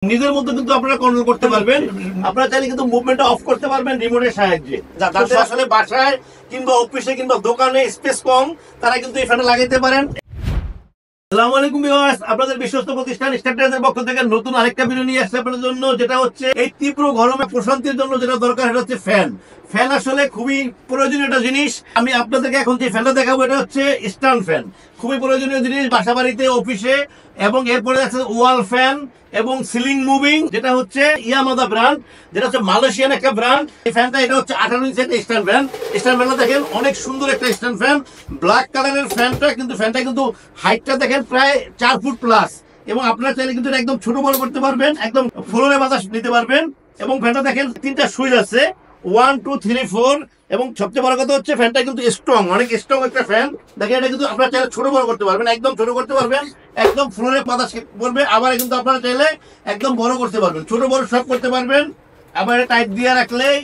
নিজের মধ্যে কিন্তু আপনারা কন্ট্রোল করতে পারবেন। আপনারা চাইলে কিন্তু মুভমেন্টটা অফ করতে পারবেন রিমোটের সাহায্যে। যাদের আসলে বাসায় কিংবা অফিসে কিংবা দোকানে স্পেস কম, তারা কিন্তু এই ফ্যানটা লাগাইতে পারেন। আসসালামু আলাইকুম ভিউয়ার্স, আপনাদের বিশ্বস্ত প্রতিষ্ঠান স্টারটাইজের পক্ষ থেকে নতুন আরেকটা ভিডিও নিয়ে আসছে আপনাদের জন্য, যেটা হচ্ছে এই তীব্র গরমে প্রশান্তির জন্য যেটা দরকার সেটা হচ্ছে ফ্যান। ফ্যান আসলে খুবই প্রয়োজনীয় একটা জিনিস। আমি আপনাদেরকে এখন যে ফ্যানটা দেখাবো এটা হচ্ছে স্ট্যান্ড ফ্যান। খুবই প্রয়োজনীয় জিনিস বাসা বাড়িতে, অফিসে, এবং এরপরে আছে ওয়াল ফ্যান এবং সিলিং মুভিং, যেটা হচ্ছে ইয়ামাদা ব্র্যান্ড, যেটা হচ্ছে মালয়েশিয়ান একটা ব্র্যান্ড। এই ফ্যানটা এটা হচ্ছে 18 ইঞ্চি একটা স্ট্যান্ড ফ্যান। স্ট্যান্ড ফ্যানটা দেখেন অনেক সুন্দর একটা স্ট্যান্ড ফ্যান, ব্ল্যাক কালারের ফ্যানটা। কিন্তু ফ্যানটা কিন্তু হাইটটা দেখেন প্রায় 4 ফুট প্লাস, এবং আপনারা চাইলে কিন্তু একদম ছোট বড় করতে পারবেন, একদম ফ্লোরে বাতাস নিতে পারবেন। এবং ফ্যানটা দেখেন 3টা সুইচ আছে, 1 2 3 4, এবং সবচেয়ে বড় কথা হচ্ছে ফ্যানটা কিন্তু স্ট্রং, অনেক স্ট্রং একটা ফ্যান। দেখেন এটা কিন্তু আপনারা চাইলে ছোট বড় করতে পারবেন, একদম ছোট করতে পারবেন, একদম ফ্লোরে বাতাস পড়বে। আবার কিন্তু আপনারা চাইলে একদম বড় করতে পারবেন, ছোট বড় সব করতে পারবেন। আবার টাইট দিয়ে রাখলেই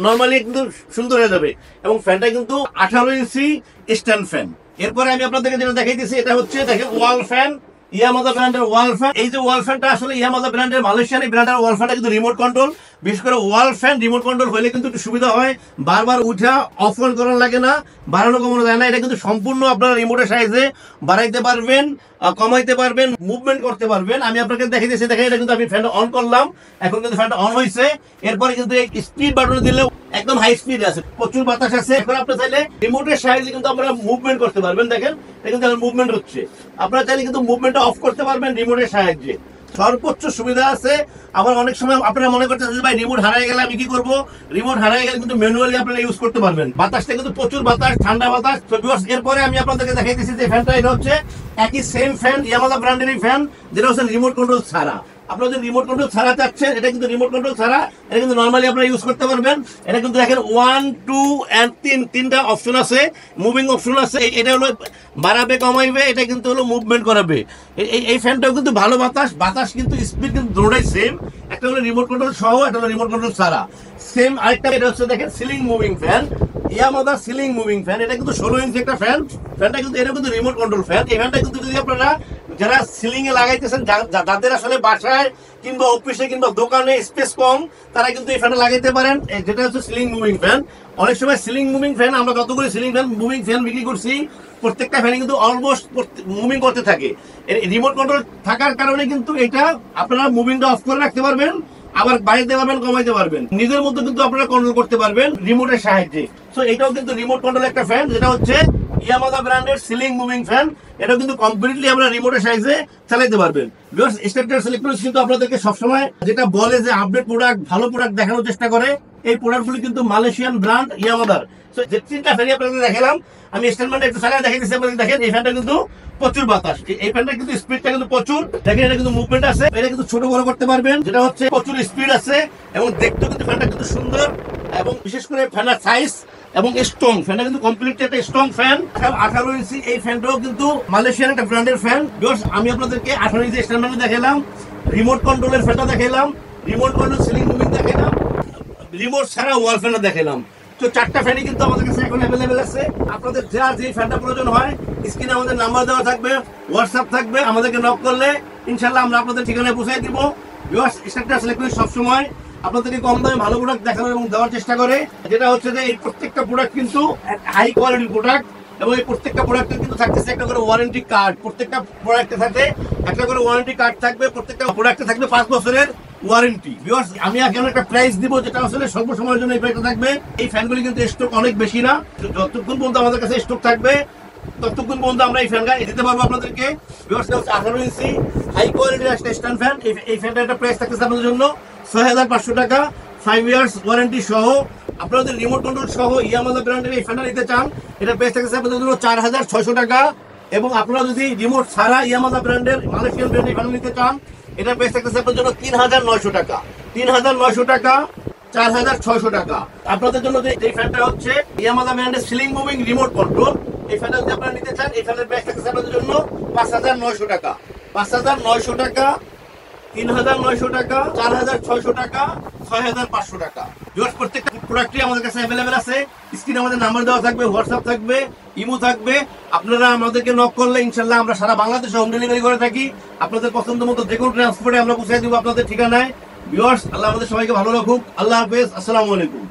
নর্মালি কিন্তু সুন্দর হয়ে যাবে। এবং ফ্যানটা কিন্তু 18 ইঞ্চি স্ট্যান্ড ফ্যান। এরপরে আমি আপনাদেরকে যেটা দেখাইতেছি এটা হচ্ছে দেখেন ওয়াল ফ্যান, ইয়ামাদা ব্র্যান্ডের ওয়াল ফ্যান। এই যে ওয়াল ফ্যানটা আসলে ইয়ামাদা ব্র্যান্ডের, মালয়েশিয়ান এই ব্র্যান্ডের ওয়াল ফ্যানটা কিন্তু রিমোট কন্ট্রোল। বিশেষ করে ওয়াল ফ্যান রিমোট কন্ট্রোল হলে কিন্তু একটু সুবিধা হয়, বারবার উঠা অফ অন করার লাগে না, বাড়ানো কমানো যায় না। এটা কিন্তু সম্পূর্ণ আপনারা রিমোটের সাইজে বাড়াইতে পারবেন, কমাইতে পারবেন, মুভমেন্ট করতে পারবেন। আমি আপনাকে দেখাইতেছি, দেখেন এটা কিন্তু আমি ফ্যানটা অন করলাম, এখন কিন্তু ফ্যানটা অন হয়েছে। এরপরে কিন্তু এই স্পিড বাটন দিলেও একদম হাই স্পিড আছে, প্রচুর বাতাস আছে। এখন আপনারা চাইলে রিমোটের সাহায্যে কিন্তু আপনারা মুভমেন্ট করতে পারবেন। দেখেন এটা কিন্তু মুভমেন্ট হচ্ছে, আপনারা চাইলে কিন্তু মুভমেন্টটা অফ করতে পারবেন রিমোটের সাহায্যে। সর্বোচ্চ সুবিধা আছে। আবার অনেক সময় আপনারা মনে করতেছেন যে ভাই রিমোট হারিয়ে গেলে আমি কি করবো? রিমোট হারিয়ে গেলে কিন্তু ম্যানুয়ালি আপনারা ইউজ করতে পারবেন। বাতাসটা কিন্তু প্রচুর বাতাস, ঠান্ডা বাতাস। তো এরপরে আমি আপনাদেরকে দেখাইতেছি যে ফ্যানটা এটা হচ্ছে একই সেম ফ্যান, ইয়ামাদা ব্র্যান্ডের ফ্যান, যেটা হচ্ছে রিমোট কন্ট্রোল ছাড়া। আপনারা যদি রিমোট কন্ট্রোল ছাড়া চাচ্ছেন, এটা কিন্তু রিমোট কন্ট্রোল ছাড়া, এটা কিন্তু নর্মালি আপনারা ইউজ করতে পারবেন। এটা কিন্তু দেখেন 1 2 and 3 তিনটা অপশন আছে, মুভিং অপশন আছে। এটা হলো বাড়াবে কমাইবে, এটা কিন্তু হলো মুভমেন্ট করাবে। এই ফ্যানটাও কিন্তু ভালো বাতাস, বাতাস কিন্তু স্পিড কিন্তু দুটোটাই সেম। একটা হলো রিমোট কন্ট্রোল সহ, একটা হলো রিমোট কন্ট্রোল ছাড়া সেম। আরেকটা এটা হচ্ছে দেখেন ceiling moving fan, ইয়ামাদা ceiling moving fan. এটা কিন্তু 16 ইঞ্চি একটা ফ্যান। ফ্যানটা কিন্তু এটা কিন্তু রিমোট কন্ট্রোল ফ্যান। এই ফ্যানটা কিন্তু যদি আপনারা যারা সিলিং এ লাগাইতেছেন, যাদের আসলে বাসায় কিংবা অফিসে কিংবা দোকানে স্পেস কম, তারা কিন্তু এই ফ্যানটা লাগাইতে পারেন, যেটা হচ্ছে সিলিং মুভিং ফ্যান। অনেক সময় সিলিং মুভিং ফ্যান, আমরা যতগুলো সিলিং ফ্যান মুভিং ফ্যান বিক্রি করছি, প্রত্যেকটা ফ্যান কিন্তু অলমোস্ট মুভিং করতে থাকে। রিমোট কন্ট্রোল থাকার কারণে কিন্তু এটা আপনারা মুভিংটা অফ করে রাখতে পারবেন, আবার বাড়াইতে পারবেন, কমাইতে পারবেন। নিজের মধ্যে কিন্তু আপনারা কন্ট্রোল করতে পারবেন রিমোটের সাহায্যে। তো এটাও কিন্তু রিমোট কন্ট্রোল একটা ফ্যান, যেটা হচ্ছে ইয়ামাদা ব্র্যান্ডের সিলিং মুভিং ফ্যান। এটা কিন্তু কমপ্লিটলি আমরা রিমোটের সাহায্যে চালাতে পারবেন। স্টারটাইজ ইলেকট্রনিক্স কিন্তু আপনাদেরকে সবসময় যেটা বলে যে আপডেট প্রোডাক্ট, ভালো প্রোডাক্ট দেখানোর চেষ্টা করে। এই প্রোডাক্টগুলি কিন্তু মালয়েশিয়ান ব্র্যান্ড ইয়ামাদার। তো যে 3টা ফ্যানই আপনাদের দেখালাম, আমি স্ট্যান্ডম্যানটা একটু চালিয়ে দেখাই দিচ্ছি আপনাদের। দেখেন এই ফ্যানটা কিন্তু প্রচুর বাতাস, এই ফ্যানটা কিন্তু স্পিডটা কিন্তু প্রচুর। দেখেন এটা কিন্তু মুভমেন্ট আছে, এটা কিন্তু ছোট বড় করতে পারবেন, যেটা হচ্ছে প্রচুর স্পিড আছে। এবং দেখতেও কিন্তু ফ্যানটা কিন্তু সুন্দর, এবং বিশেষ করে ফ্যানের সাইজ এবং স্ট্রং। ফ্যানটা কিন্তু কমপ্লিটলি একটা স্ট্রং ফ্যান। 18 ইঞ্চি এই ফ্যানটাও কিন্তু মালয়েশিয়ান একটা ব্র্যান্ডের ফ্যান। আমি আপনাদেরকে 18 ইঞ্চি স্ট্যান্ডার্ড দেখালাম, রিমোট কন্ট্রোলের ফ্যানটা দেখালাম, রিমোট কন্ট্রোল সিলিং মুভিং দেখালাম, রিমোট ছাড়া ওয়াল ফ্যানটা দেখালাম। তো 4টা ফ্যানই কিন্তু আমাদের কাছে এখন অ্যাভেলেবেল আছে। আপনাদের যা যে ফ্যানটা প্রয়োজন হয়, স্ক্রিনে আমাদের নাম্বার দেওয়া থাকবে, হোয়াটসঅ্যাপ থাকবে, আমাদেরকে নক করলে ইনশাআল্লাহ আমরা আপনাদের ঠিকানায় পৌঁছে দিব। স্টারটাইজ ইলেকট্রনিক্স সবসময় আপনাদেরকে কম দামে ভালো প্রোডাক্ট দেখানোর এবং দেওয়ার চেষ্টা করে। যেটা হচ্ছে যে এই প্রত্যেকটা প্রোডাক্ট কিন্তু হাই কোয়ালিটির প্রোডাক্ট, এবং এই প্রত্যেকটা প্রোডাক্টের কিন্তু থাকতেছে একটা করে ওয়ারেন্টি কার্ড। প্রত্যেকটা প্রোডাক্টের সাথে একটা করে ওয়ারেন্টি কার্ড থাকবে, প্রত্যেকটা প্রোডাক্টে থাকবে 5 বছরের ওয়ারেন্টি। আমি এখন একটা প্রাইস দিব, যেটা আসলে স্বল্প সময়ের জন্য এই প্রাইসটা থাকবে। এই ফ্যানগুলি কিন্তু স্টক অনেক বেশি না, যতক্ষণ পর্যন্ত আমাদের কাছে স্টক থাকবে ততক্ষণ পর্যন্ত আমরা এই ফ্যানটা দিতে পারবো আপনাদেরকে। 18 ইঞ্চি হাই কোয়ালিটির একটা স্ট্যান্ড ফ্যান। এই ফ্যানটা একটা প্রাইস থাকতেছে আপনাদের জন্য 6500 টাকা, 5 ইয়ার্স ওয়ারেন্টি সহ। আপনারা যদি রিমোট কন্ট্রোল সহ ইয়ামাদা ব্র্যান্ডের এই ফ্যানটা নিতে চান, এটা প্রাইস থাকতেছে আপনাদের জন্য 4600 টাকা। এবং আপনারা যদি রিমোট ছাড়া ইয়ামাদা ব্র্যান্ডের মালয়েশিয়ান ব্র্যান্ডের ফ্যান নিতে চান, এটা প্রাইস থাকতেছে আপনাদের জন্য 3900 টাকা। 3900 টাকা, 4600 টাকা। আপনাদের জন্য যে ফ্যানটা হচ্ছে ইয়ামাদা ব্র্যান্ডের সিলিং মুভিং রিমোট কন্ট্রোল, এই ফ্যানটা যদি আপনারা নিতে চান, এই ফ্যানের প্রাইস থাকতেছে আপনাদের জন্য 5900 টাকা। 5900 টাকা 3900 টাকা, 4600 টাকা, 6500 টাকা। ভিউয়ার্স, প্রত্যেকটা প্রোডাক্টই আমাদের কাছে अवेलेबल আছে। স্ক্রিনে আমাদের নাম্বার দেওয়া থাকবে, হোয়াটসঅ্যাপ থাকবে, ইমো থাকবে। আপনারা আমাদেরকে নক করলে ইনশাআল্লাহ আমরা সারা বাংলাদেশে হোম ডেলিভারি করে থাকি। আপনাদের পছন্দ মতো যে কোনো ট্রান্সপোর্টে আমরা পৌঁছে দিব আপনাদের ঠিকানায়। ভিউয়ার্স, আল্লাহ আমাদের সবাইকে ভালো রাখুক। আল্লাহ হাফেজ, আসসালামু আলাইকুম।